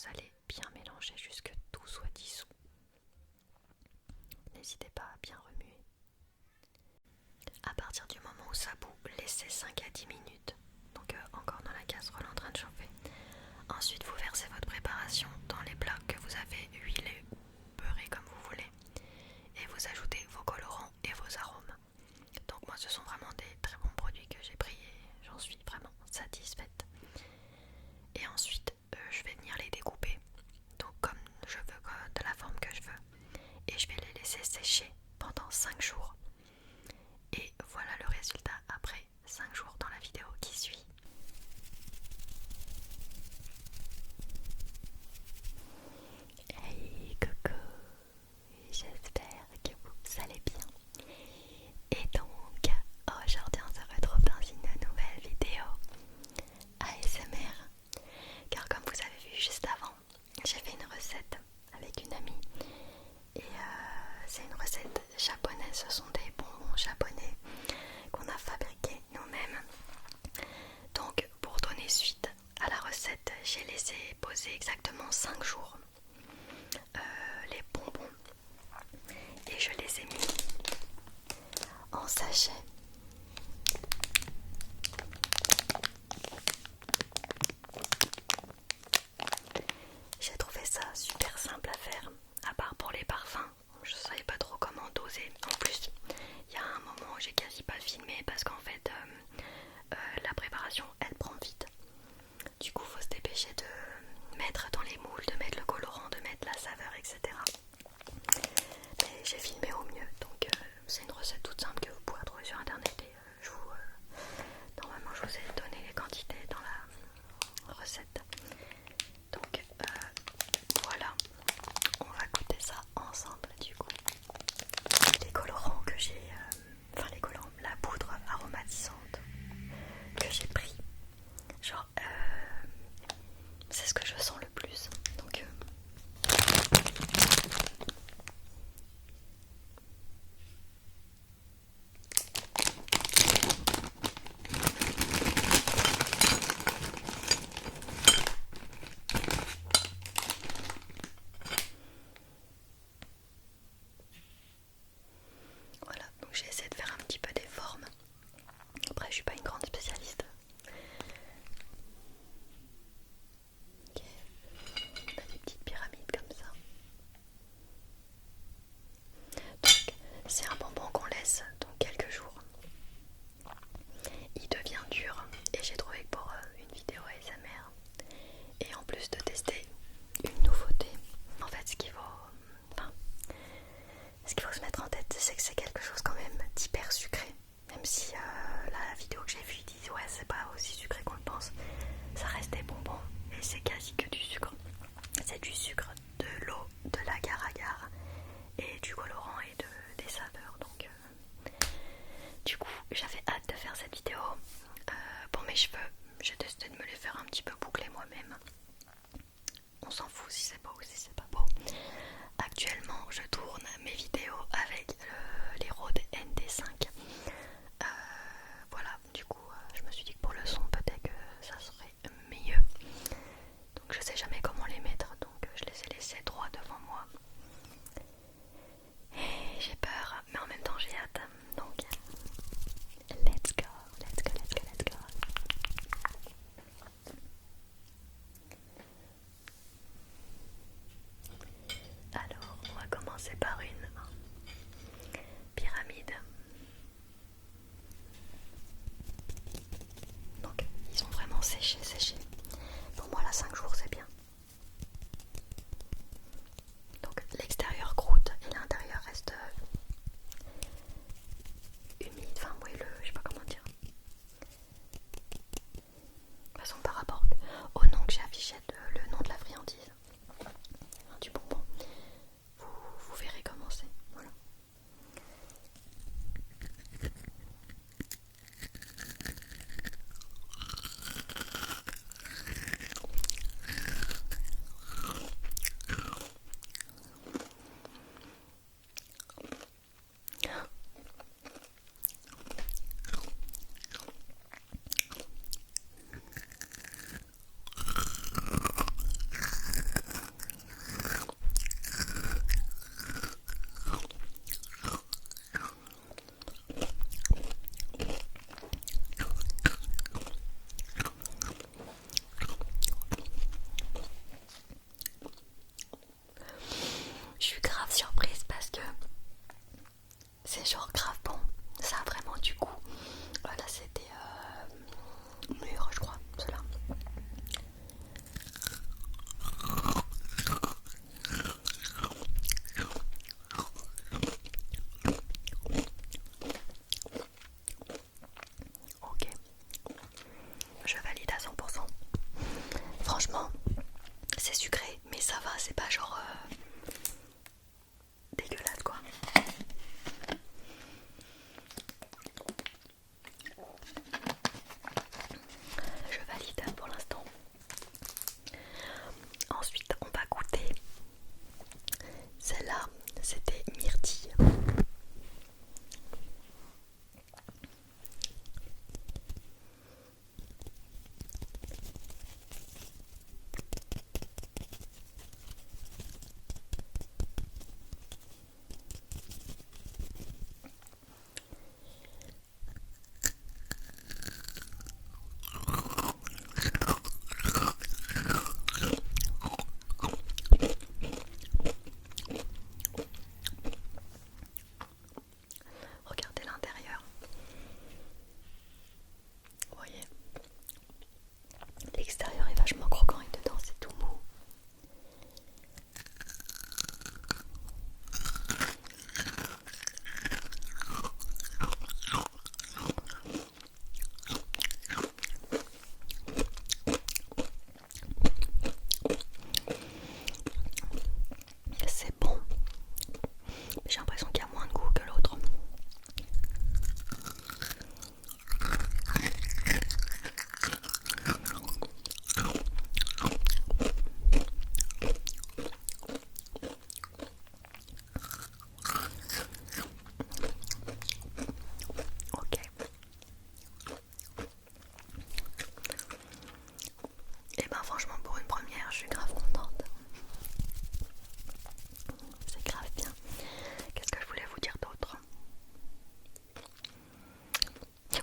vous allez bien mélanger jusque tout soit dissous. N'hésitez pas à bien remuer. À partir du moment où ça bout, laissez 5 à 10 minutes. Donc encore dans la casserole en train de chauffer. Ensuite vous versez votre préparation dans les plats que vous avez huilés ou beurrés comme vous voulez. Et vous ajoutez vos colorants et vos arômes. Donc moi ce sont vraiment des très bons produits que j'ai pris et j'en suis vraiment satisfaite. Et ensuite je vais venir les découper. Donc comme je veux, de la forme que je veux. Et je vais les laisser sécher pendant 5 jours. Et voilà le résultat après 5 jours dans la vidéo qui suit. Hey coucou, j'espère que vous allez bien. Et donc aujourd'hui on se retrouve dans une nouvelle vidéo ASMR. Car comme vous avez vu juste avant, j'ai fait une recette avec une amie. Et c'est une recette japonaise, ce sont des bonbons japonais qu'on a fabriqués nous-mêmes. Donc pour donner suite à la recette, j'ai laissé poser exactement 5 jours les bonbons et je les ai mis en sachet. J'ai trouvé ça super simple à faire, à part pour les parfums. Je savais pas trop comment doser. En plus, il y a un moment où j'ai quasi pas filmé parce qu'en fait, la préparation elle prend vite. Du coup, faut se dépêcher de mettre dans les moules, de mettre le colorant, de mettre la saveur, etc. Mais j'ai filmé au mieux, donc c'est une recette toute simple que vous pourrez trouver sur internet. Et normalement, je vous ai donné les quantités dans la recette. Donc voilà, on va goûter ça ensemble du coup. Les colorants que j'ai, les colorants, la poudre aromatisante que j'ai pris, genre c'est ce que je sens le plus. Donc voilà, donc j'ai essayé de faire un petit peu des formes. Après je suis pas une grande spécialiste. Ok, on a des petites pyramides comme ça. Donc c'est un bonbon qu'on laisse donc quelques jours. Il devient dur et j'ai trouvé que pour une vidéo ASMR et en plus de tester une nouveauté, en fait ce qu'il faut se mettre en tête, c'est que c'est quelque chose quand même d'hyper sucré. Même si la vidéo que j'ai vue, ils disent ouais c'est pas aussi sucré qu'on le pense, ça reste des bonbons et c'est quasi que du sucre. C'est du sucre, de l'eau, de l'agar-agar et du colorant et des saveurs. Donc du coup j'avais hâte de faire cette vidéo. Pour mes cheveux, j'ai testé de me les faire un petit peu boucler moi-même. On s'en fout si c'est beau ou si c'est pas beau. Actuellement je tourne mes vidéos avec les Rode ND5. Voilà, du coup je me suis dit que pour le son peut-être que ça serait mieux. Donc je sais jamais comment les mettre, donc je les ai laissés droits devant moi. Et j'ai peur, mais en même temps j'ai hâte. Donc let's go, let's go, let's go, let's go. Alors on va commencer par une franchement pour une première je suis grave contente. C'est grave bien. Qu'est-ce que je voulais vous dire d'autre?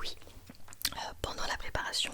Oui, pendant la préparation